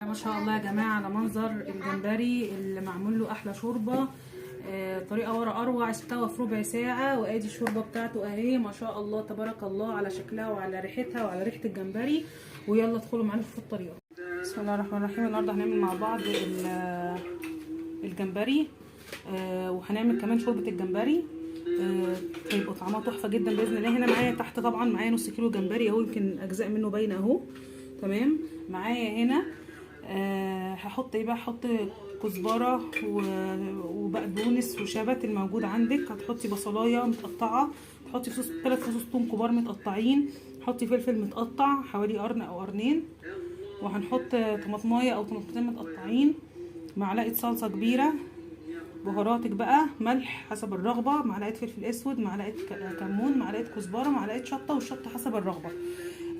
ما شاء الله يا جماعه على منظر الجمبري اللي معمول له احلى شوربه. طريقه ورا اروع، استوى في ربع ساعه، وادي الشوربه بتاعته اهي. ما شاء الله تبارك الله على شكلها وعلى ريحتها وعلى ريحه الجمبري. ويلا ادخلوا معانا في الطريقه. بسم الله الرحمن الرحيم. النهارده هنعمل مع بعض الجمبري، وهنعمل كمان شوربه الجمبري. هيبقوا طعمها تحفه جدا باذن الله. هنا معايا تحت طبعا معايا نص كيلو جمبري اهو، يمكن اجزاء منه باينه اهو. تمام. معايا هنا هحط ايه بقى، هحط كزبره وبقدونس وشبت الموجود عندك. هتحطي بصلايه متقطعه، تحطي 3 فصوص ثوم كبار متقطعين، حطي فلفل متقطع حوالي قرن او قرنين، وهنحط طماطمايه او طماطمتين متقطعين، معلقه صلصه كبيره، بهاراتك بقى ملح حسب الرغبه، معلقه فلفل اسود، معلقه كمون، معلقه كزبره، معلقه شطه، والشطه حسب الرغبه.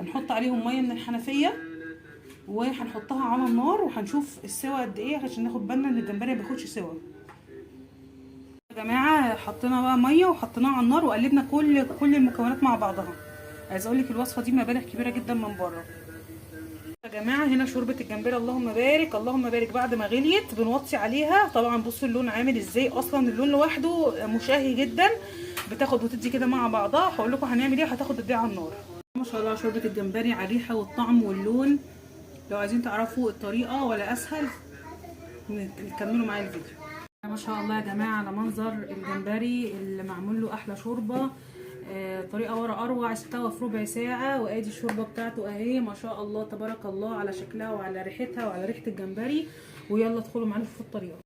هنحط عليهم ميه من الحنفيه وهنحطها على النار، وهنشوف السوا قد ايه عشان ناخد بالنا ان الجمبري ما بياخدش سوا. يا جماعه حطينا بقى ميه وحطيناها على النار وقلبنا كل المكونات مع بعضها. عايزه اقول لك الوصفه دي مبالغ كبيره جدا من بره. يا جماعه هنا شوربه الجمبري اللهم بارك اللهم بارك، بعد ما غليت بنوطي عليها. طبعا بصوا اللون عامل ازاي، اصلا اللون لوحده مشهي جدا، بتاخد وتدي كده مع بعضها. هقول لكم هنعمل ايه، هتاخد قد ايه على النار. ما شاء الله شوربه الجمبري على الريحه والطعم واللون. لو عايزين تعرفوا الطريقه ولا اسهل كملوا معايا الفيديو. ما شاء الله يا جماعه على منظر الجمبري اللي معمول له احلى شوربه. طريقه ورا اروع، استوى في ربع ساعه، وادي الشوربه بتاعته اهي. ما شاء الله تبارك الله على شكلها وعلى ريحتها وعلى ريحه الجمبري. ويلا ادخلوا معانا في الطريقه.